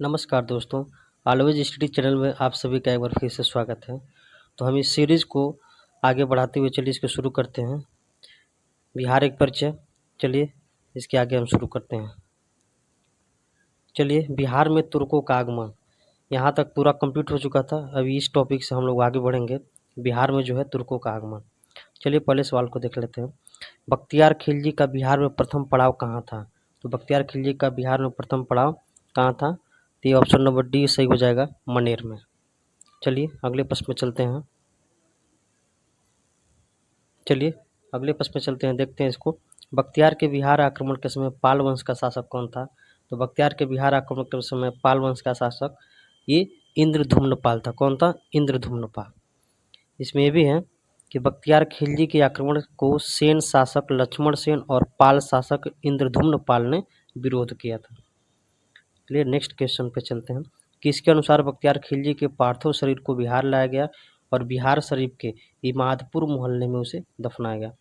नमस्कार दोस्तों, always study channel में आप सभी का एक बार फिर से स्वागत है। तो हम इस सीरीज़ को आगे बढ़ाते हुए चलिए इसको शुरू करते हैं। बिहार एक परिचय, चलिए इसके आगे हम शुरू करते हैं। चलिए, बिहार में तुर्कों का आगमन, यहाँ तक पूरा कंप्लीट हो चुका था। अभी इस टॉपिक से हम लोग आगे बढ़ेंगे। बिहार में जो है तुर्कों का आगमन। चलिए पहले सवाल को देख लेते हैं। बख्तियार खिलजी का बिहार में प्रथम पड़ाव कहाँ था? तो बख्तियार खिलजी का बिहार में प्रथम पड़ाव कहाँ था? तो ये ऑप्शन नंबर डी सही हो जाएगा, मनेर में। चलिए अगले प्रश्न में चलते हैं। चलिए अगले प्रश्न में चलते हैं, देखते हैं इसको। बख्तियार के बिहार आक्रमण के समय पाल वंश का शासक कौन था? तो बख्तियार के बिहार आक्रमण के समय पाल वंश का शासक ये इंद्रधुम्नपाल था। कौन था? इंद्रधुम्नपाल। इसमें ये भी है कि बख्तियार खिलजी के आक्रमण को सेन शासक लक्ष्मण सेन और पाल शासक इंद्रधुम्नपाल ने विरोध किया था। चलिए नेक्स्ट क्वेश्चन पे चलते हैं। किसके अनुसार बख्तियार खिलजी के पार्थिव शरीर को बिहार लाया गया और बिहार शरीफ के इमादपुर मोहल्ले में उसे दफनाया गया?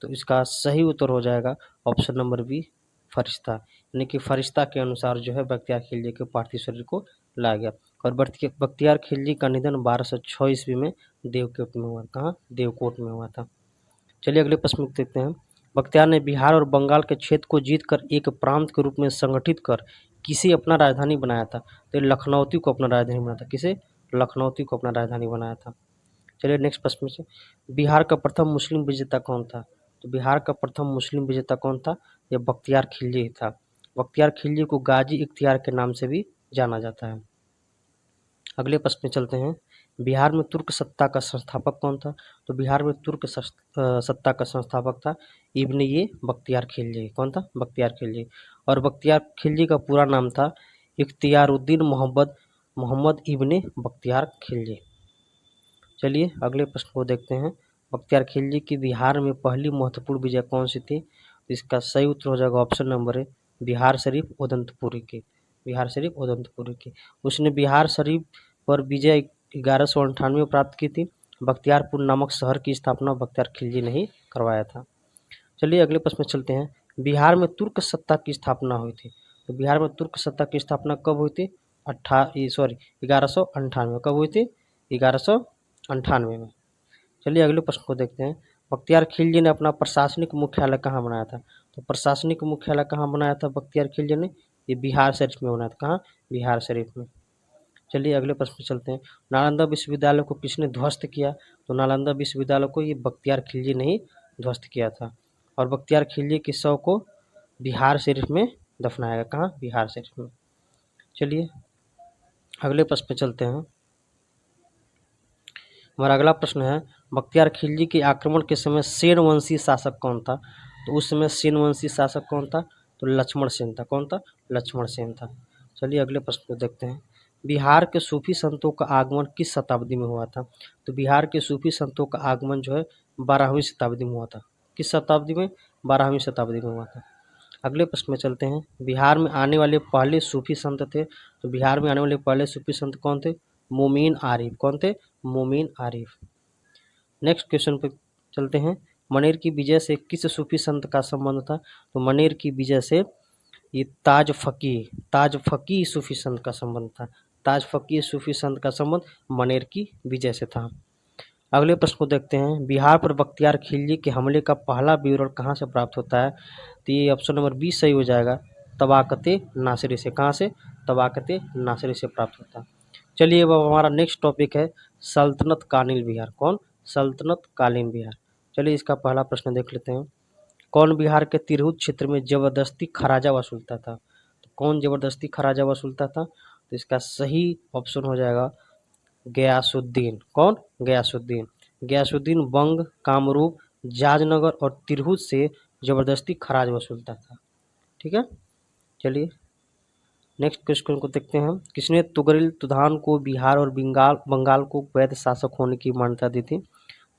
तो इसका सही उत्तर हो जाएगा ऑप्शन नंबर बी, फरिश्ता। यानी कि फरिश्ता के अनुसार जो है बख्तियार खिलजी के पार्थिव शरीर को लाया गया। और बख्तियार खिलजी का निधन 1206 ईस्वी में देवकोट में हुआ। कहाँ? देवकोट में हुआ था। चलिए अगले प्रश्न में देखते हैं। बख्तियार ने बिहार और बंगाल के क्षेत्र को जीतकर एक प्रांत के रूप में संगठित कर किसे अपना राजधानी बनाया था? तो लखनऊती को अपना राजधानी बनाया था। किसे? लखनऊती को अपना राजधानी बनाया था। चलिए नेक्स्ट प्रश्न से, बिहार का प्रथम मुस्लिम विजेता कौन था? तो बिहार का प्रथम मुस्लिम विजेता कौन था? यह बख्तियार खिलजी था। बख्तियार खिलजी को गाजी इख्तियार के नाम से भी जाना जाता है। अगले प्रश्न में चलते हैं। बिहार में तुर्क सत्ता का संस्थापक कौन था? तो बिहार में तुर्क सत्ता का संस्थापक था इब्न ये बख्तियार खिलजी। कौन था? बख्तियार खिलजी। और बख्तियार खिलजी का पूरा नाम था इख्तियारुद्दीन मोहम्मद इब्न बख्तियार खिलजी। चलिए अगले प्रश्न को देखते हैं। बख्तियार खिलजी की बिहार में पहली महत्वपूर्ण विजय कौन सी थी? इसका सही उत्तर हो जाएगा option number A, Bihar Sharif Odantapuri की। बिहार शरीफ उदंतपुरी की। उसने बिहार शरीफ पर विजय 1198 प्राप्त की थी। बख्तियारपुर नामक शहर की स्थापना बख्तियार खिलजी ने ही करवाया था। चलिए अगले प्रश्न में चलते हैं। बिहार में तुर्क सत्ता की स्थापना हुई थी। तो बिहार में तुर्क सत्ता की स्थापना कब हुई थी? 1198 कब हुई थी? 1198 में। चलिए अगले प्रश्न को देखते हैं। बख्तियार खिलजी ने अपना प्रशासनिक मुख्यालय कहाँ बनाया था? तो प्रशासनिक मुख्यालय कहाँ बनाया था बख्तियार खिलजी ने? ये बिहार शरीफ में बनाया था। कहाँ? बिहार शरीफ में। चलिए अगले प्रश्न पे चलते हैं। नालंदा विश्वविद्यालय को किसने ध्वस्त किया? तो नालंदा विश्वविद्यालय को ये बख्तियार खिलजी ने ही ध्वस्त किया था। और बख्तियार खिलजी के शव को बिहार शरीफ में दफनाया गया। कहाँ? बिहार शरीफ में। चलिए अगले प्रश्न पे चलते हैं। हमारा अगला प्रश्न है, बख्तियार खिलजी के आक्रमण के समय सेन वंशी शासक कौन था? तो उस समय सेन वंशी शासक कौन था? तो लक्ष्मण सेन था। कौन था? लक्ष्मण सेन था। चलिए अगले प्रश्न को देखते हैं। बिहार के सूफी संतों का आगमन किस शताब्दी में हुआ था? तो बिहार के सूफी संतों का आगमन जो है 12वीं शताब्दी में हुआ था। किस शताब्दी में? 12वीं शताब्दी में हुआ था। अगले प्रश्न में चलते हैं। बिहार में आने वाले पहले सूफी संत थे। तो बिहार में आने वाले पहले सूफी संत कौन थे? मोमीन आरिफ। कौन थे? मोमीन आरिफ। नेक्स्ट क्वेश्चन पे चलते हैं। मनेर की विजय से किस सूफी संत का संबंध था? तो मनेर की विजय से ये ताज फकी सूफी संत का संबंध था। ताज फकी सूफी संत का संबंध मनेर की विजय से था। अगले प्रश्न को देखते हैं। बिहार पर बख्तियार खिलजी के हमले का पहला विवरण कहाँ से प्राप्त होता है? तो ये ऑप्शन नंबर बी सही हो जाएगा, तबाकते नासिरी से। कहाँ से? तबाकते नासिरी से प्राप्त होता है। चलिए अब हमारा नेक्स्ट टॉपिक है सल्तनत कालीन बिहार। कौन? सल्तनत कालीन बिहार। चलिए इसका पहला प्रश्न देख लेते हैं। कौन बिहार के तिरहुत क्षेत्र में जबरदस्ती खराजा वसूलता था? तो कौन जबरदस्ती खराजा वसूलता था? तो इसका सही ऑप्शन हो जाएगा गयासुद्दीन। कौन? गयासुद्दीन। गयासुद्दीन बंग, कामरूप, जाजनगर और तिरहुत से जबरदस्ती खराज वसूलता था। ठीक है। चलिए नेक्स्ट क्वेश्चन को देखते हैं। किसने तुगरिल तुधान को बिहार और बंगाल को वैध शासक होने की मान्यता दी थी?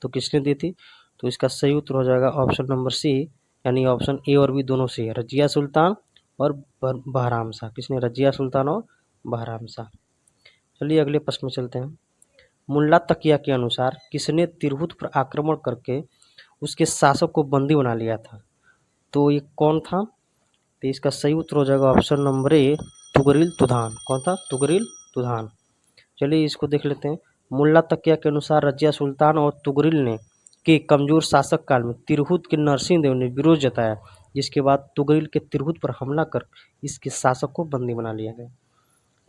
तो किसने दी थी? तो इसका सही उत्तर हो जाएगा ऑप्शन नंबर सी, यानी ऑप्शन ए और बी दोनों से, रजिया सुल्तान और बहराम शाह। किसने? रजिया सुल्तान और बहराम शाह। चलिए अगले प्रश्न में चलते हैं। मुल्ला तकिया के अनुसार किसने तिरहुत पर आक्रमण करके उसके शासक को बंदी बना लिया था? तो ये कौन था? तो इसका सही उत्तर हो जाएगा ऑप्शन नंबर ए, तुगरिल तुधान। कौन था? तुगरिल तुधान। चलिए इसको देख लेते हैं। मुल्ला तकिया के अनुसार रजिया सुल्तान और तुगरिल ने के कमजोर शासक काल में तिरहुत के नरसिंह देव ने विरोध जताया, जिसके बाद तुगरिल के तिरहुत पर हमला कर इसके शासक को बंदी बना लिया गया।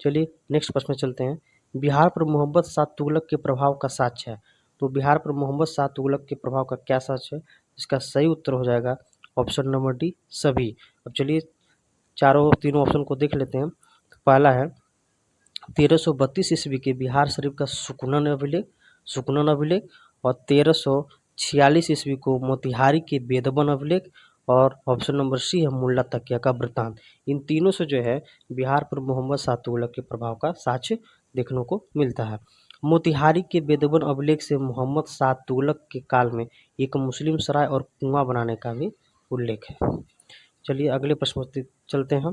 चलिए नेक्स्ट प्रश्न में चलते हैं। बिहार पर मोहम्मद शाह तुगलक के प्रभाव का साक्ष्य है। तो बिहार पर मोहम्मद शाह तुगलक के प्रभाव का क्या साक्ष्य है? इसका सही उत्तर हो जाएगा ऑप्शन नंबर डी, सभी। अब चलिए तीनों ऑप्शन को देख लेते हैं। तो पहला है 1332 ईस्वी के बिहार शरीफ का सुकनन अभिलेख और 1346 ईस्वी को मोतिहारी के बेदबन अभिलेख और ऑप्शन नंबर सी है मुल्ला तकिया का वृत्तांत। इन तीनों से जो है बिहार पर मोहम्मद शाह तुगलक के प्रभाव का साक्ष्य देखने को मिलता है। मोतिहारी के बेदबन अभिलेख से मोहम्मद शाह तुगलक के काल में एक मुस्लिम सराय और कुआं बनाने का भी उल्लेख है। चलिए अगले प्रश्न पर चलते हैं।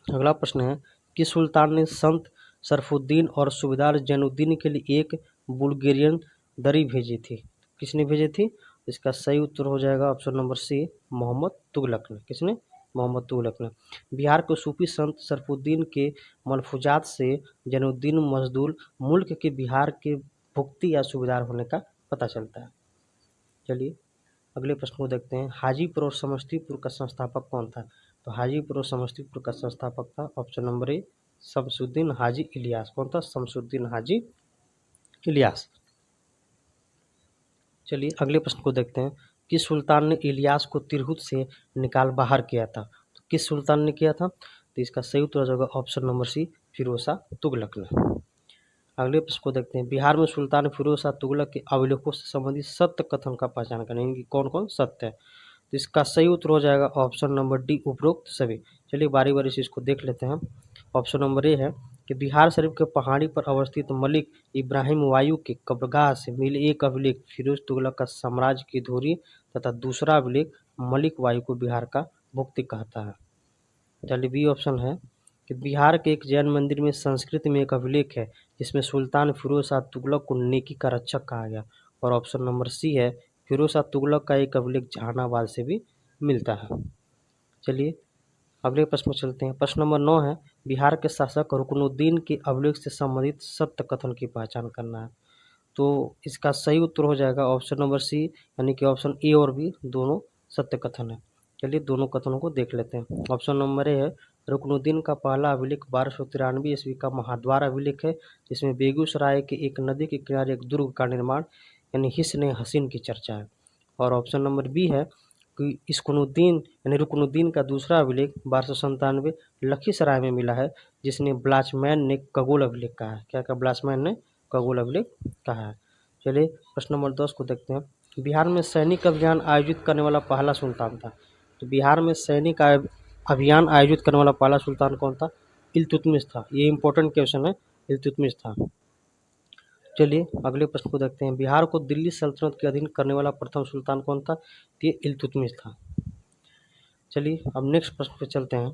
अगला प्रश्न है कि सुल्तान ने संत सरफुद्दीन और सूबेदार जैनुद्दीन के लिए एक बुल्गेरियन दरी भेजी थी। किसने भेजी थी? इसका सही उत्तर हो जाएगा option number C, Mohammad Tughlaq ने। किसने? मोहम्मद तुगलक ने। बिहार के सूफी संत सरफुद्दीन के मलफूजात से जैनुद्दीन मजदूर मुल्क के बिहार के भुक्ति या सूबेदार होने का पता चलता है। चलिए अगले प्रश्न को देखते हैं। हाजीपुर और समस्तीपुर का संस्थापक कौन था? तो हाजीपुर और समस्तीपुर का संस्थापक था option number A, Shamsuddin Haji Ilyas. कौन था? शमसुद्दीन हाजी इलियास। चलिए अगले प्रश्न को देखते हैं। किस सुल्तान ने इलियास को तिरहुत से निकाल बाहर किया था? तो किस सुल्तान ने किया था? तो इसका सही उत्तर हो जाएगा option number C, Firoz Shah Tughlaq ने। अगले प्रश्न को देखते हैं। बिहार में सुल्तान फिरोज शाह तुगलक के अभिलेखों से संबंधित सत्य कथन का पहचान करें। इनकी कौन कौन सत्य है? तो इसका सही उत्तर हो जाएगा ऑप्शन नंबर डी, उपरोक्त सभी। चलिए बारी बारी से इसको देख लेते हैं। ऑप्शन नंबर ए है कि बिहार शरीफ के पहाड़ी पर अवस्थित मलिक इब्राहिम वायु के कब्रगाह से मिले एक अभिलेख फिरोज तुगलक का साम्राज्य की धुरी तथा दूसरा अभिलेख मलिक वायु को बिहार का भुक्ति कहता है। चलिए बी ऑप्शन है कि बिहार के एक जैन मंदिर में संस्कृत में एक अभिलेख है जिसमें सुल्तान फिरोज शाह तुगलक को नेकी का रक्षक कहा गया। और ऑप्शन नंबर सी है फिरोज शाह तुगलक का एक अभिलेख जहानाबाद से भी मिलता है। चलिए अगले प्रश्न में चलते हैं। प्रश्न नंबर 9 है बिहार के शासक रुकनुद्दीन के अभिलेख से संबंधित सत्य कथन की पहचान करना है। तो इसका सही उत्तर हो जाएगा ऑप्शन नंबर सी, यानी कि ऑप्शन ए और बी दोनों सत्य कथन है। चलिए दोनों कथनों को देख लेते हैं। ऑप्शन नंबर ए है रुकनुद्दीन का पहला अभिलेख 1293 ईस्वी का महाद्वार अभिलेख है, जिसमें बेगूसराय के एक नदी के किनारे एक दुर्ग का निर्माण यानी हिस्न हसीन की चर्चा है। और ऑप्शन नंबर बी है कि इसकुनुद्दीन यानी रुकनुद्दीन का दूसरा अभिलेख 1297 लखीसराय में मिला है, जिसने ब्लाचमैन ने खगोल अभिलेख कहा है। क्या कहा? ब्लाचमैन ने खगोल अभिलेख कहा है। चलिए प्रश्न नंबर 10 को देखते हैं। बिहार में सैनिक अभियान आयोजित करने वाला पहला सुल्तान था। तो बिहार में सैनिक अभियान आयोजित करने वाला पहला सुल्तान कौन था? इल्तुतमिश था। ये इंपॉर्टेंट क्वेश्चन है, इल्तुतमिश था। चलिए अगले प्रश्न को देखते हैं। बिहार को दिल्ली सल्तनत के अधीन करने वाला प्रथम सुल्तान कौन था? ये इल्तुतमिश था। चलिए अब नेक्स्ट प्रश्न पे चलते हैं।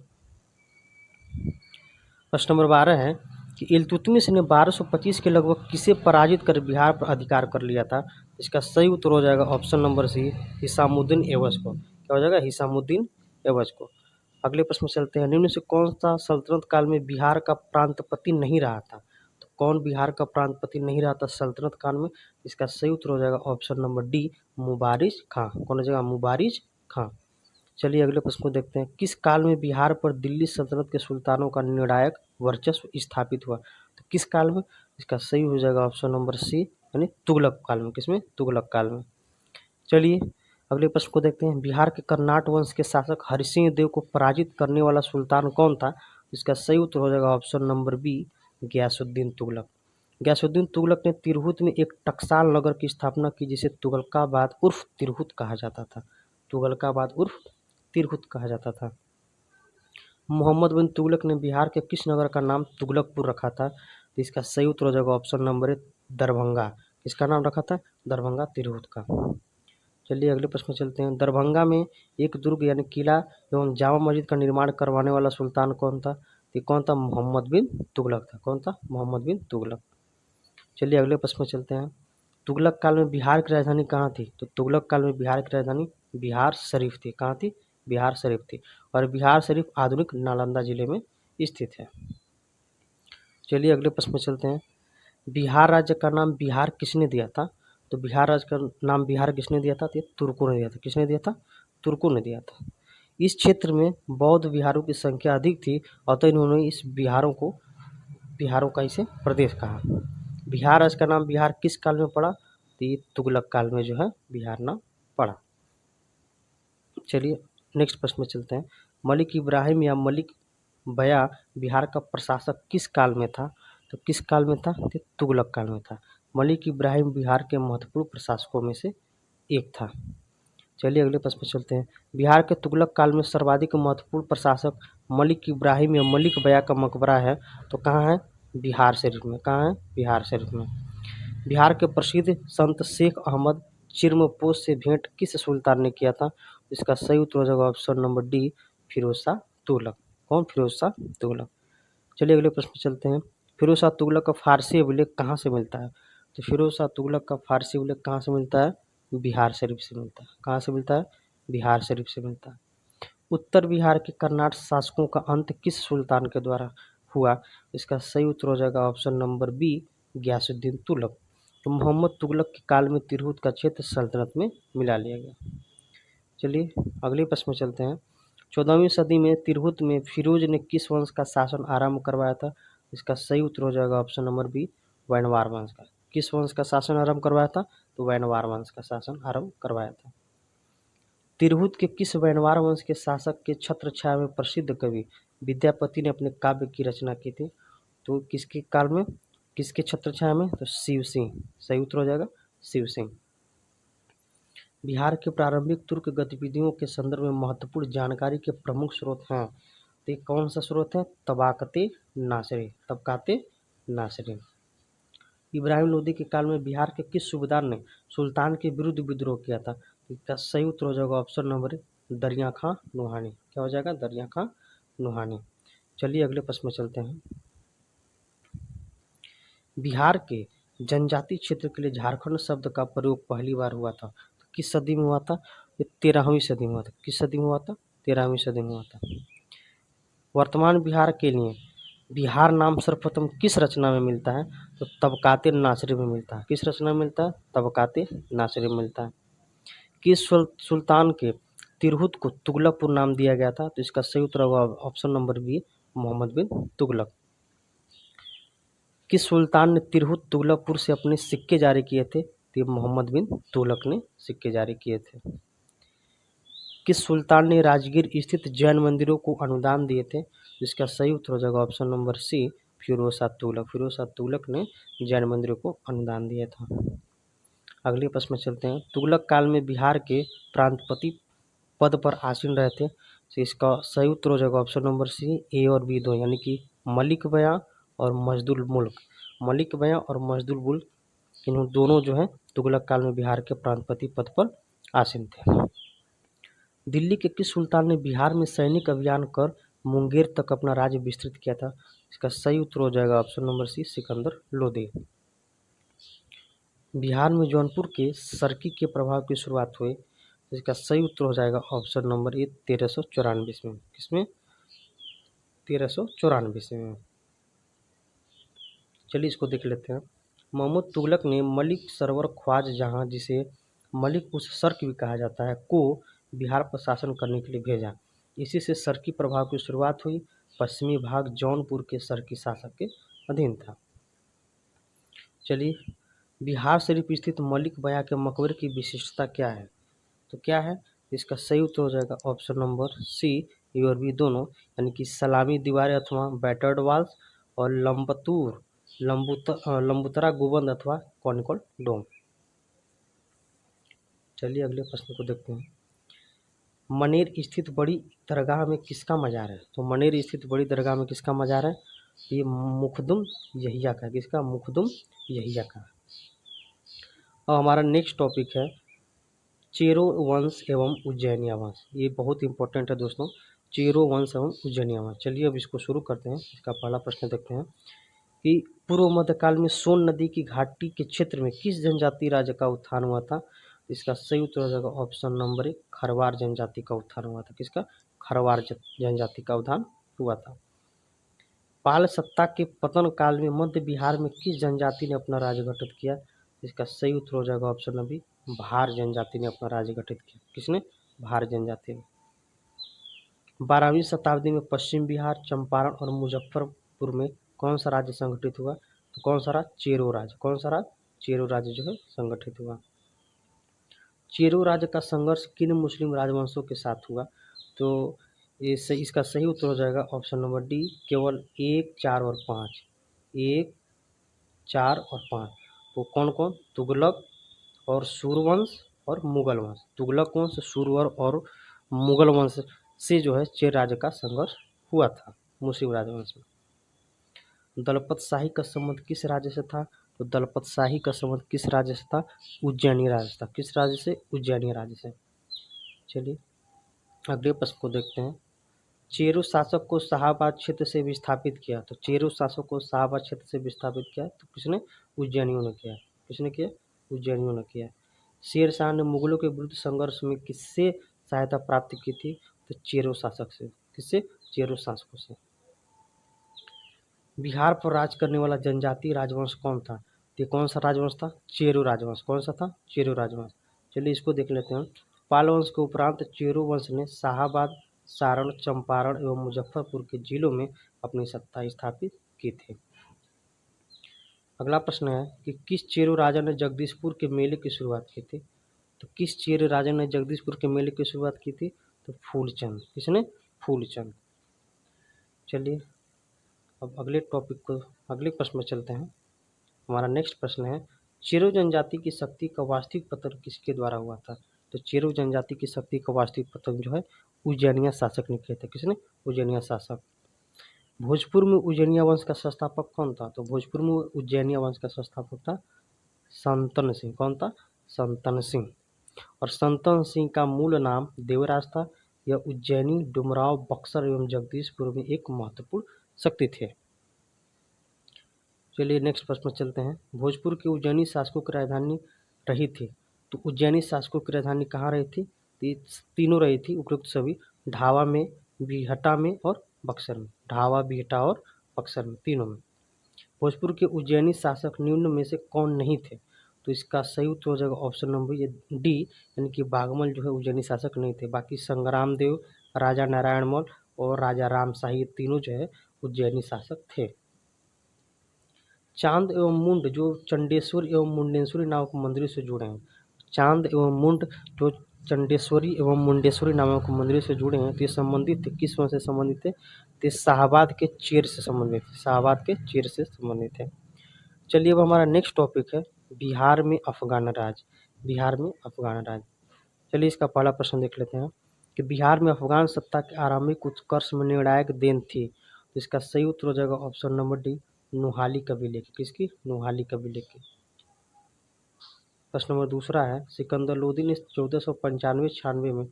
प्रश्न नंबर 12 है कि इल्तुतमिश ने 1225 के लगभग किसे पराजित कर बिहार पर अधिकार कर लिया था? इसका सही उत्तर हो जाएगा ऑप्शन नंबर सी, हिसामुद्दीन एवज को। क्या हो जाएगा? हिसामुद्दीन एवज को। अगले प्रश्न में चलते हैं। निम्न से कौन सा सल्तनत काल में बिहार का प्रांतपति नहीं रहा था? तो कौन बिहार का प्रांतपति नहीं रहा था सल्तनत काल में? इसका सही उत्तर हो जाएगा ऑप्शन नंबर डी, मुबारिज खां। कौन हो जाएगा? मुबारिज खां। चलिए अगले प्रश्न को देखते हैं। किस काल में बिहार पर दिल्ली सल्तनत के सुल्तानों का निर्णायक वर्चस्व स्थापित हुआ? तो किस काल में? इसका सही हो जाएगा ऑप्शन नंबर सी, यानी तुगलक काल में। किसमें? तुगलक काल में। चलिए अगले प्रश्न को देखते हैं। बिहार के कर्नाट वंश के शासक हरिसिंह देव को पराजित करने वाला सुल्तान कौन था? इसका सही उत्तर हो जाएगा option number B, Ghiyasuddin Tughlaq. Ghiyasuddin Tughlaq ने तिरहुत में एक टकसाल नगर की स्थापना की, जिसे तुगलकाबाद उर्फ तिरहुत कहा जाता था। तुगलकाबाद उर्फ तिरहुत कहा जाता था। मोहम्मद बिन तुगलक ने बिहार के किस नगर का नाम तुगलकपुर रखा था? तो इसका सही उत्तर हो जाएगा ऑप्शन नंबर ए, दरभंगा। किसका नाम रखा था? दरभंगा तिरहुत का। चलिए अगले प्रश्न में चलते हैं। दरभंगा में एक दुर्ग यानी किला एवं जामा मस्जिद का निर्माण करवाने वाला सुल्तान कौन था? ये कौन था? मोहम्मद बिन तुगलक था। कौन था? मोहम्मद बिन तुगलक। चलिए अगले प्रश्न में चलते हैं। तुगलक काल में बिहार की राजधानी कहाँ थी? तो तुगलक काल में बिहार की राजधानी बिहार शरीफ थी। कहाँ थी? बिहार शरीफ थी, और बिहार शरीफ आधुनिक नालंदा जिले में स्थित है। चलिए अगले प्रश्न में चलते हैं। बिहार राज्य का नाम बिहार किसने दिया था? तो बिहार राज्य का नाम बिहार किसने दिया था? तो ये तुर्कों ने दिया था। किसने दिया था? तुर्कों ने दिया था। इस क्षेत्र में बौद्ध विहारों की संख्या अधिक थी, अतः इन्होंने इस बिहारों का इसे प्रदेश कहा। बिहार राज्य का नाम बिहार किस काल में पड़ा? तो ये तुगलक काल में जो है बिहार नाम पड़ा। चलिए नेक्स्ट प्रश्न में चलते हैं। मलिक इब्राहिम या मलिक बया बिहार का प्रशासक किस काल में था? तो किस काल में था? तो तुगलक काल में था। मलिक इब्राहिम बिहार के महत्वपूर्ण प्रशासकों में से एक था। चलिए अगले प्रश्न पर चलते हैं। बिहार के तुगलक काल में सर्वाधिक महत्वपूर्ण प्रशासक मलिक इब्राहिम या मलिक बया का मकबरा है, तो कहाँ है? बिहार शरीफ में। कहाँ है? बिहार शरीफ में। बिहार के प्रसिद्ध संत शेख अहमद चिरमपोश से भेंट किस सुल्तान ने किया था? इसका सही उत्तर हो जाएगा option number D, Firoz Shah Tughlaq. कौन? फिरोज शाह तुगलक। चलिए अगले प्रश्न पर चलते हैं। फिरोज शाह तुगलक का फारसी अभिलेख कहाँ से मिलता है? तो फिरोज शाह तुगलक का फारसी अभिलेख कहाँ से मिलता है? बिहार शरीफ से मिलता है। कहाँ से मिलता है? बिहार शरीफ से मिलता है। उत्तर बिहार के कर्नाटक शासकों का अंत किस सुल्तान के द्वारा हुआ? इसका सही उत्तर हो जाएगा option number B, Ghiyasuddin Tughlaq. तो मोहम्मद तुगलक के काल में तिरहुत का क्षेत्र सल्तनत में मिला लिया गया। चलिए अगले प्रश्न में चलते हैं। 14वीं सदी में तिरहुत में फिरोज ने किस वंश का शासन आरंभ करवाया था? इसका सही उत्तर हो जाएगा ऑप्शन नंबर बी, वैनवार वंश का। किस वंश का शासन आरंभ करवाया था? तो वैनवार वंश का शासन आरंभ करवाया था। तिरहुत के किस वैनवार वंश के शासक के छत्र छाया में प्रसिद्ध कवि विद्यापति ने अपने काव्य की रचना की थी? तो किसके काल में, किसके छत्र छाया में? तो शिव सिंह। सही उत्तर हो जाएगा शिव सिंह। बिहार के प्रारंभिक तुर्क गतिविधियों के संदर्भ में महत्वपूर्ण जानकारी के प्रमुख स्रोत हैं, तो ये कौन सा स्रोत है? तबाकते नासरी। तबकाते नासरी। इब्राहिम लोदी के काल में बिहार के किस सूबेदार ने सुल्तान के विरुद्ध विद्रोह किया था? इसका सही उत्तर हो जाएगा ऑप्शन नंबर दरिया खां नुहानी। क्या हो जाएगा? दरिया खां नुहानी। चलिए अगले प्रश्न में चलते हैं। बिहार के जनजाति क्षेत्र के लिए झारखंड शब्द का प्रयोग पहली बार हुआ था, तो किस सदी में हुआ था? ये 13वीं सदी में हुआ था। किस सदी में हुआ था? 13वीं सदी में हुआ था। वर्तमान बिहार के लिए बिहार नाम सर्वप्रथम किस रचना में मिलता है? तो तबकाते नासरी में मिलता है। किस रचना में मिलता है? तबकाते नासरी में मिलता है। किस सुल्तान के तिरहुत को तुगलकपुर नाम दिया गया था? तो इसका सही उत्तर होगा ऑप्शन नंबर बी, मोहम्मद बिन तुगलक। किस सुल्तान ने तिरहुत तुगलकपुर से अपने सिक्के जारी किए थे? तो मोहम्मद बिन तुगलक ने सिक्के जारी किए थे। किस सुल्तान ने राजगीर स्थित जैन मंदिरों को अनुदान दिए थे? जिसका सही उत्तर हो जाएगा option number C, Firoz Shah Tughlaq. Firoz Shah Tughlaq ने जैन मंदिरों को अनुदान दिया था। अगले प्रश्न में चलते हैं। तुगलक काल में बिहार के प्रांतपति पद पर आसीन रहे थे, तो इसका सही उत्तर हो जाएगा ऑप्शन नंबर सी, ए और बी दो, यानी कि मलिक बया और मजदुल मुल्क। मलिक बया और मजदुल मुल्क, इन दोनों जो है तुगलक काल में बिहार के प्रांतपति पद पर आसीन थे। दिल्ली के किस सुल्तान ने बिहार में सैनिक अभियान कर मुंगेर तक अपना राज्य विस्तृत किया था? इसका सही उत्तर हो जाएगा option number C, Sikandar Lodi. Bihar में जौनपुर के सरकी के प्रभाव की शुरुआत हुई, इसका सही उत्तर हो जाएगा ऑप्शन नंबर ए, 1394 ईस्वी में। किसमें? 1394 ईस्वी में। चलिए इसको देख लेते हैं। मोहम्मद तुगलक ने मलिक सरवर ख्वाज जहां, जिसे मलिक उस सर्क भी कहा जाता है, को बिहार पर शासन करने के लिए भेजा। इसी से सरकी प्रभाव की शुरुआत हुई। पश्चिमी भाग जौनपुर के सरकी शासक के अधीन था। चलिए बिहार शरीफ स्थित मलिक बया के मकबरे की विशिष्टता क्या है? तो क्या है? इसका सही उत्तर हो जाएगा ऑप्शन नंबर सी, ए और बी दोनों, यानी कि सलामी दीवारें अथवा बैटर्ड वाल्स और लंबुतरा गुंबद अथवा कॉनिकल डोम। चलिए अगले प्रश्न को देखते हैं। मनेर स्थित बड़ी दरगाह में किसका मजार है? तो मनेर स्थित बड़ी दरगाह में किसका मजार है? ये मुखदुम यहिया का। किसका? मुखदुम यहिया का। और हमारा नेक्स्ट टॉपिक है चेरो वंश एवं उज्जैनिया वंश। ये बहुत इंपॉर्टेंट है दोस्तों, चेरो वंश एवं उज्जैनिया वंश। चलिए अब इसको शुरू करते हैं। इसका पहला प्रश्न देखते हैं कि पूर्व मध्यकाल में सोन नदी की घाटी के क्षेत्र में किस जनजाति राज्य का उत्थान हुआ था? इसका सही उत्तर हो जाएगा ऑप्शन नंबर 1, खरवार जनजाति का उत्थान हुआ था। किसका? खरवार जनजाति का उत्थान हुआ था। पाल सत्ता के पतन काल में मध्य बिहार में किस जनजाति ने अपना राज्य गठित किया? इसका सही उत्तर हो जाएगा ऑप्शन नंबर बी, भार जनजाति ने अपना राज्य गठित किया। किसने? भार जनजाति ने। 12वीं शताब्दी में पश्चिम बिहार, चंपारण और मुजफ्फरपुर में कौन सा राज्य संगठित हुआ? तो कौन सा राज्य? चेरो राज्य। कौन सा राज्य? चेरो राज्य जो है संगठित हुआ। चेरो राज्य का संघर्ष किन मुस्लिम राजवंशों के साथ हुआ? तो इसका सही उत्तर हो जाएगा ऑप्शन नंबर डी, केवल 1, 4 और 5। 1, 4 और 5। तो कौन कौन? तुगलक और सूरवंश और मुगल वंश। तुगलक वंश, सूरवर और मुगल वंश से जो है चेर राज्य का संघर्ष हुआ था मुस्लिम राजवंश में। दलपत शाही का संबंध किस राज्य से था? तो दलपत शाही का संबंध किस राज्य से था? उज्जैनी राज्य से था। किस राज्य से? उज्जैनी राज्य से। चलिए अगले प्रश्न को देखते हैं। चेरो शासक को शाहाबाद क्षेत्र से विस्थापित किया। तो चेरो शासक को शाहाबाद क्षेत्र से विस्थापित किया तो किसने? उज्जैनियों ने किया। किसने किया? उज्जैनियों ने किया। शेर शाह ने मुगलों के विरुद्ध संघर्ष में किससे सहायता प्राप्त की थी? तो चेरो शासक से। किससे? चेरो शासकों से। बिहार पर राज करने वाला जनजातीय राजवंश कौन था? ये कौन सा राजवंश था? चेरो राजवंश। कौन सा था? चेरो राजवंश। चलिए इसको देख लेते हैं। पाल वंश के उपरांत चेरो वंश ने शाहाबाद, सारण, चंपारण एवं मुजफ्फरपुर के जिलों में अपनी सत्ता स्थापित की थी। अगला प्रश्न है कि किस चेरो राजा ने जगदीशपुर के मेले की शुरुआत की थी? तो किस चेरो राजा ने जगदीशपुर के मेले की शुरुआत की थी? तो फूलचंद। किसने? फूलचंद। चलिए अब अगले प्रश्न में चलते हैं। हमारा नेक्स्ट प्रश्न है, चेरो जनजाति की शक्ति का वास्तविक पतन किसके द्वारा हुआ था? तो चेरो जनजाति की शक्ति का वास्तविक पतन जो है उज्जैनिया शासक ने किया था। किसने? उज्जैनिया शासक। भोजपुर में उज्जैनिया वंश का संस्थापक कौन था? तो भोजपुर में उज्जैनिया वंश का संस्थापक था संतन सिंह। कौन था? संतन सिंह। और संतन सिंह का मूल नाम देवराज था। यह उज्जैनी, डुमराव, बक्सर एवं जगदीशपुर में एक महत्वपूर्ण शक्ति थे। चलिए नेक्स्ट प्रश्न में चलते हैं। भोजपुर के उज्जैनी शासकों की राजधानी रही थी। तो उज्जैनी शासकों की राजधानी कहाँ रही थी? तीनों रही थी उपरोक्त सभी, ढावा में, बीहटा में और बक्सर में। ढावा, बीहटा और बक्सर में, तीनों में। भोजपुर के उज्जैनी शासक निम्न में से कौन नहीं थे? तो इसका सही उत्तर हो जाएगा ऑप्शन नंबर डी, यानी कि बागमल जो है उज्जैनी शासक नहीं थे। बाकी संग्राम देव, राजा नारायण मल और राजा राम शाही, तीनों जो है उज्जैनी शासक थे। चांद एवं मुंड जो चंडेश्वरी एवं मुंडेश्वरी नामक मंदिरों से जुड़े हैं। चांद एवं मुंड जो चंडेश्वरी एवं मुंडेश्वरी नामक मंदिरों से जुड़े हैं, तो ये संबंधित थे, किस वंश से संबंधित थे? तो शाहाबाद के चेर से संबंधित थे। शाहाबाद के चेर से संबंधित है। चलिए अब हमारा नेक्स्ट टॉपिक है बिहार में अफगान राज। बिहार में अफगान राज। चलिए इसका पहला प्रश्न देख लेते हैं कि बिहार में अफगान सत्ता के आरंभिक उत्कर्ष में निर्णायक देन थी। तो इसका सही उत्तर हो जाएगा ऑप्शन नंबर डी, नुहाली कबीले की। किसकी? नुहाली कबीले की। प्रश्न नंबर दूसरा है, सिकंदर लोदी ने 1495-96 में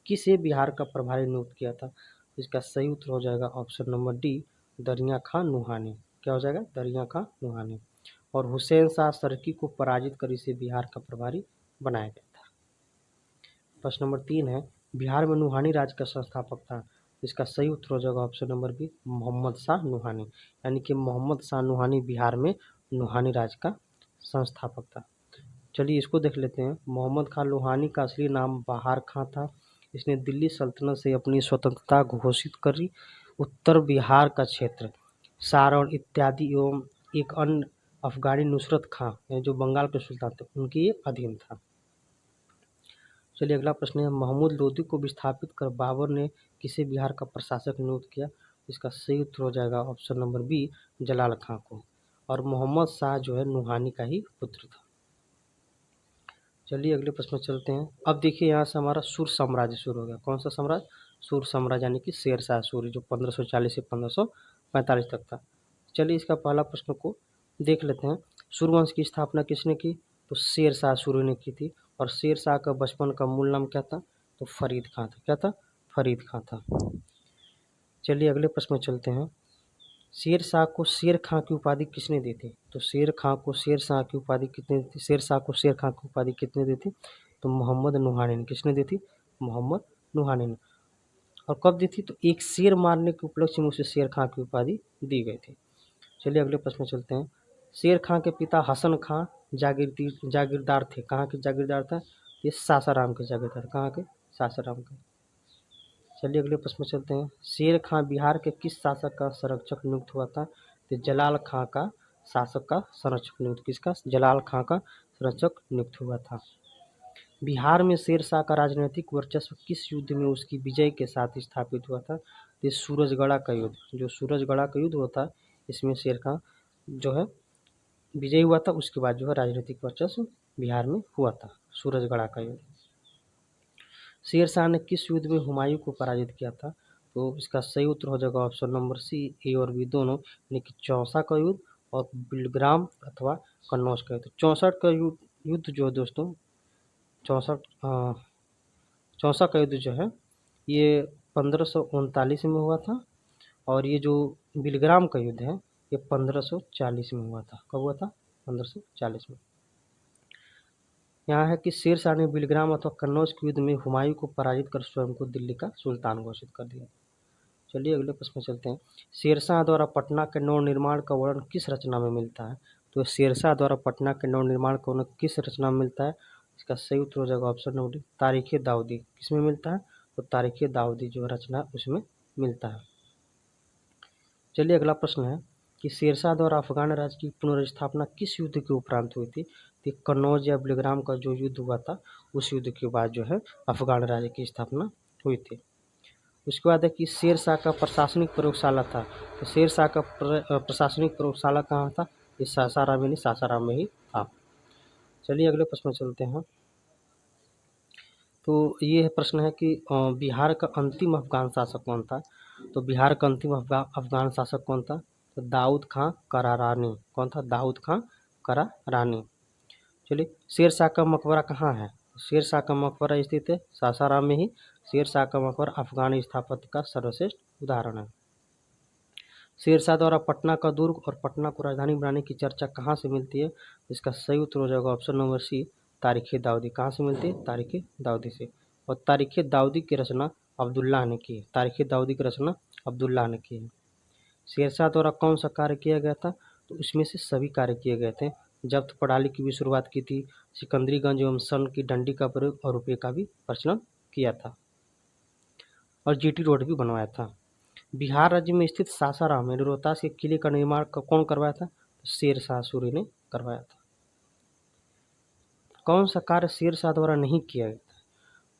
किसे बिहार का प्रभारी नियुक्त किया था? इसका सही उत्तर हो जाएगा ऑप्शन नंबर डी, दरिया खां नुहानी। क्या हो जाएगा? दरिया खां नुहानी। और हुसैन शाह सरकी को पराजित कर इसे बिहार का प्रभारी बनाया गया था। प्रश्न नंबर 3 है, बिहार में नुहानी राज्य का संस्थापक था। इसका सही उत्तर हो जाएगा option number B, Mohammad Shah Nuhani. यानी कि मोहम्मद शाह नुहानी बिहार में नुहानी राज्य का संस्थापक था। चलिए इसको देख लेते हैं। मोहम्मद खां लोहानी का असली नाम बहार खां था। इसने दिल्ली सल्तनत से अपनी स्वतंत्रता घोषित करी। उत्तर बिहार का क्षेत्र, सारण इत्यादि एवं एक अन्य अफगानी नुसरत खां जो बंगाल के सुल्तान थे उनके ये अधीन था। चलिए अगला प्रश्न है, महमूद लोदी को विस्थापित कर बाबर ने किसे बिहार का प्रशासक नियुक्त किया? इसका सही उत्तर हो जाएगा ऑप्शन नंबर बी, जलाल खां को। और मोहम्मद शाह जो है नुहानी का ही पुत्र था। चलिए अगले प्रश्न में चलते हैं। अब देखिए यहाँ से हमारा सुर साम्राज्य शुरू हो गया। कौन सा साम्राज्य? सुर साम्राज्य, यानी कि शेर शाह सूरी, जो 1540 से 1545 तक था। चलिए इसका पहला प्रश्न को देख लेते हैं। सूरवंश की स्थापना किसने की? तो शेर शाह सूरी ने की थी। और शेर शाह का बचपन का मूल नाम क्या था? तो फरीद खां था। क्या था? फरीद खां था। चलिए अगले प्रश्न में चलते हैं। शेर शाह को शेर खां की उपाधि किसने दी थी? तो शेर शाह को शेर खां की उपाधि कितने दी थी? तो मोहम्मद नुहानी ने। किसने दी थी? मोहम्मद नुहानी ने। और कब दी थी? तो एक शेर मारने के उपलक्ष्य में उसे शेर खां की उपाधि दी गई थी। चलिए अगले प्रश्न में चलते हैं। शेर खां के पिता हसन खां जागीरदार थे। कहाँ के जागीरदार था? ये सासाराम के जागीरदार। कहाँ के? सासाराम के। चलिए अगले प्रश्न में चलते हैं। शेर खां बिहार के किस शासक का संरक्षक नियुक्त हुआ था? तो जलाल खां का शासक का संरक्षक नियुक्त। किसका? जलाल खां का संरक्षक नियुक्त हुआ था। बिहार में शेर शाह का राजनीतिक वर्चस्व किस युद्ध में उसकी विजय के साथ स्थापित हुआ था? तो सूरजगढ़ा का युद्ध। जो सूरजगढ़ा का युद्ध हुआ था, इसमें शेर खां जो है विजयी हुआ था। उसके बाद जो है राजनीतिक वर्चस्व बिहार में हुआ था, सूरजगढ़ा का युद्ध। शेर शाह ने किस युद्ध में हुमायूं को पराजित किया था? तो इसका सही उत्तर हो जाएगा ऑप्शन नंबर सी, ए और बी दोनों, यानी कि चौसा का युद्ध और बिलग्राम अथवा कन्नौज का युद्ध। 64 का युद्ध जो है दोस्तों, चौसा का युद्ध जो है ये 1539 में हुआ था। और ये जो बिलग्राम का युद्ध है ये 1540 में हुआ था। कब हुआ था? 1540 में। यहाँ है कि शेर शाह ने बिलग्राम अथवा कन्नौज के युद्ध में हुमायूं को पराजित कर स्वयं को दिल्ली का सुल्तान घोषित कर दिया। चलिए अगले प्रश्न में चलते हैं। शेरशाह द्वारा पटना के नवनिर्माण का वर्णन किस रचना में मिलता है? तो शेरशाह द्वारा पटना के नवनिर्माण का वर्णन किस रचना में मिलता है? इसका सही उत्तर हो जाएगा ऑप्शन नंबर डी, तारीख दाऊदी। किसमें मिलता है? तो तारीख दाऊदी जो रचना उसमें मिलता है। चलिए अगला प्रश्न है कि शेरशाह द्वारा अफगान राज्य की पुनर्स्थापना किस युद्ध के उपरांत हुई थी? तो कन्नौज या बिलग्राम का जो युद्ध हुआ था उस युद्ध के बाद जो है अफगान राज्य की स्थापना हुई थी। उसके बाद है कि शेर शाह का प्रशासनिक प्रयोगशाला था। तो शेर शाह का प्रशासनिक प्रयोगशाला कहाँ था? ये सासाराम, यानी सासाराम में ही था। चलिए अगले प्रश्न में चलते हैं। तो ये प्रश्न है कि बिहार का अंतिम अफगान शासक कौन था? तो बिहार का अंतिम अफगान शासक कौन था? तो दाऊद खां करारानी। कौन था? दाऊद खां करारानी। चलिए, शेर शाह का मकबरा कहाँ है? शेर शाह का मकबरा स्थित है सासाराम में ही। शेर शाह का मकबरा अफगान स्थापत्य का सर्वश्रेष्ठ उदाहरण है। शेर शाह द्वारा पटना का दुर्ग और पटना को राजधानी बनाने की चर्चा कहाँ से मिलती है? इसका सही उत्तर हो जाएगा ऑप्शन नंबर सी, तारीख दाऊदी। कहाँ से मिलती है? तारीख दाऊदी से। और तारीख दाऊदी की रचना अब्दुल्लाह ने की है। तारीख दाऊदी की रचना अब्दुल्लाह ने की है। शेर शाह द्वारा कौन सा कार्य किया गया था? तो इसमें से सभी कार्य किए गए थे। जब्त प्रणाली की भी शुरुआत की थी। सिकंदरीगंज एवं सन की डंडी का प्रयोग और रुपये का भी प्रचलन किया था। और जीटी रोड भी बनवाया था। बिहार राज्य में स्थित सासाराम यानी रोहतास के किले का निर्माण कौन करवाया था? तो शेर शाह सूरी ने करवाया था। कौन सा कार्य शेर शाह द्वारा नहीं किया गया था?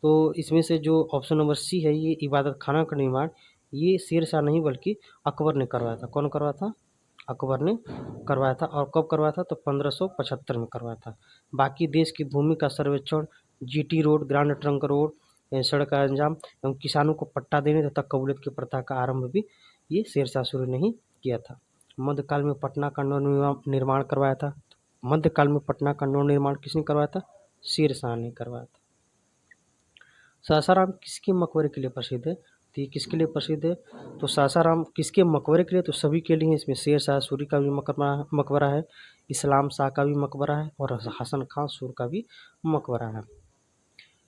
तो इसमें से जो ऑप्शन नंबर सी है, ये इबादत खाना का निर्माण, ये शेर शाह नहीं बल्कि अकबर ने करवाया था। कौन करवाया था? अकबर ने करवाया था। और कब करवाया था? तो 1575 में करवाया था। बाकी देश की भूमि का सर्वेक्षण, GT road, grand trunk road, सड़क का अंजाम एवं किसानों को पट्टा देने तथा कबूलियत की प्रथा का आरंभ भी ये शेर शाह सूरी ने ही किया था। मध्यकाल में पटना का निर्माण करवाया था। मध्यकाल में पटना का निर्माण किसने करवाया था? शेर शाह ने करवाया था। सासाराम किसके मकबरे के लिए प्रसिद्ध है? तो ये किसके लिए प्रसिद्ध है? तो सासाराम किसके मकबरे के लिए? तो सभी के लिए। इसमें शेर शाह सूरी का भी मकबरा है, इस्लाम शाह का भी मकबरा है और हसन खां सूर का भी मकबरा है।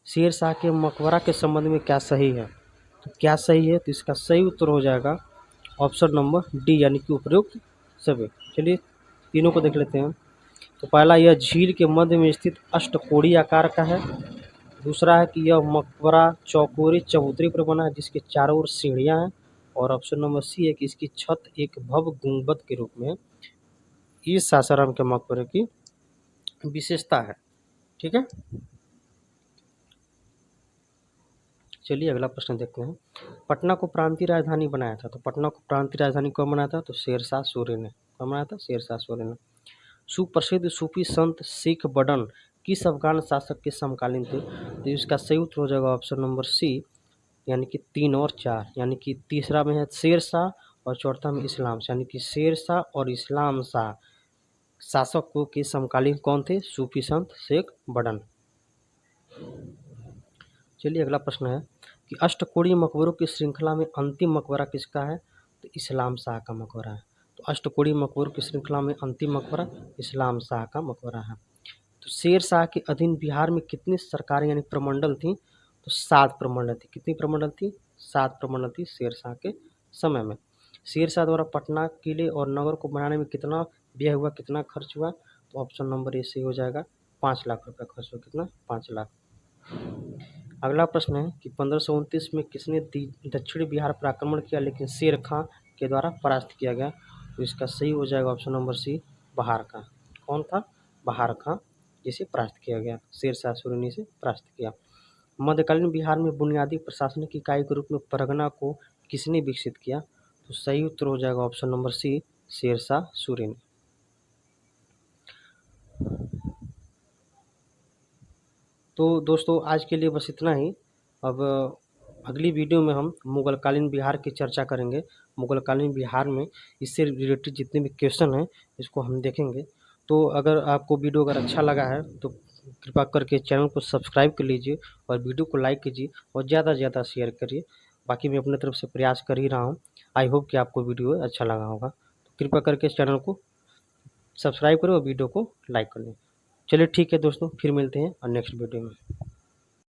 शेर शाह के मकबरा के संबंध में क्या सही है? तो क्या सही है? तो इसका सही उत्तर हो जाएगा ऑप्शन नंबर डी, यानी कि उपयुक्त सभी। चलिए तीनों को देख लेते हैं। तो पहला, यह झील के मध्य में स्थित अष्टकोणीय आकार का है। दूसरा है कि यह मकबरा चौकोरी चबूतरे पर बना है जिसके चारों ओर सीढ़ियां हैं। और ऑप्शन नंबर सी है कि इसकी छत एक भव्य गुंबद के रूप में है। ये सासाराम के मकबरे की विशेषता है। ठीक है, चलिए अगला प्रश्न देखते हैं। पटना को प्रांतीय राजधानी बनाया था। तो पटना को प्रांतीय राजधानी कौन बनाया था? तो शेर शाह सूरी ने। कौन बनाया था? शेर शाह सूरी ने। सुप्रसिद्ध सूफी संत शेख बडन किस अफगान शासक के समकालीन थे? तो इसका सही उत्तर हो जाएगा ऑप्शन नंबर सी, यानी कि 3 और 4। यानी कि तीसरा में है शेर शाह और चौथा में इस्लाम शाह। यानी कि शेर शाह और इस्लाम शाह शासकों के समकालीन कौन थे? सूफी संत शेख बडन। चलिए अगला प्रश्न है कि अष्टकोणीय मकबरों की श्रृंखला में अंतिम मकबरा किसका है? तो इस्लाम शाह का मकबरा है। तो अष्टकोणीय मकबरों की श्रृंखला में अंतिम मकबरा इस्लाम शाह का मकबरा है। तो शेर शाह के अधीन बिहार में कितनी सरकारें यानी प्रमंडल थी? तो 7 प्रमंडल थी। कितनी प्रमंडल थी? 7 प्रमंडल थी शेर शाह के समय में। शेर शाह द्वारा पटना, किले और नगर को बनाने में कितना व्यय हुआ, कितना खर्च हुआ? तो ऑप्शन नंबर ए सही हो जाएगा, 5 लाख रुपया खर्च हुआ। कितना? 5 लाख। अगला प्रश्न है कि 1529 में किसने दक्षिण बिहार पर आक्रमण किया लेकिन शेर खां के द्वारा परास्त किया गया? तो इसका सही हो जाएगा ऑप्शन नंबर सी, बहार खां। कौन था? बहार खां, जिसे परास्त किया गया, शेर शाह सूरी ने इसे परास्त किया। मध्यकालीन बिहार में बुनियादी प्रशासनिक इकाई के रूप में परगना को किसने विकसित किया? तो सही उत्तर हो जाएगा ऑप्शन नंबर सी, शेर शाह सूरी ने। तो दोस्तों आज के लिए बस इतना ही। अब अगली वीडियो में हम मुगलकालीन बिहार की चर्चा करेंगे। मुगलकालीन बिहार में इससे रिलेटेड जितने भी क्वेश्चन हैं इसको हम देखेंगे। तो अगर आपको वीडियो अगर अच्छा लगा है तो कृपा करके चैनल को सब्सक्राइब कर लीजिए और वीडियो को लाइक कीजिए और ज़्यादा से ज़्यादा शेयर करिए। बाकी मैं अपने तरफ से प्रयास कर ही रहा हूँ। आई होप कि आपको वीडियो अच्छा लगा होगा। तो कृपा करके चैनल को सब्सक्राइब करें और वीडियो को लाइक कर लें। चलिए ठीक है दोस्तों, फिर मिलते हैं और नेक्स्ट वीडियो में।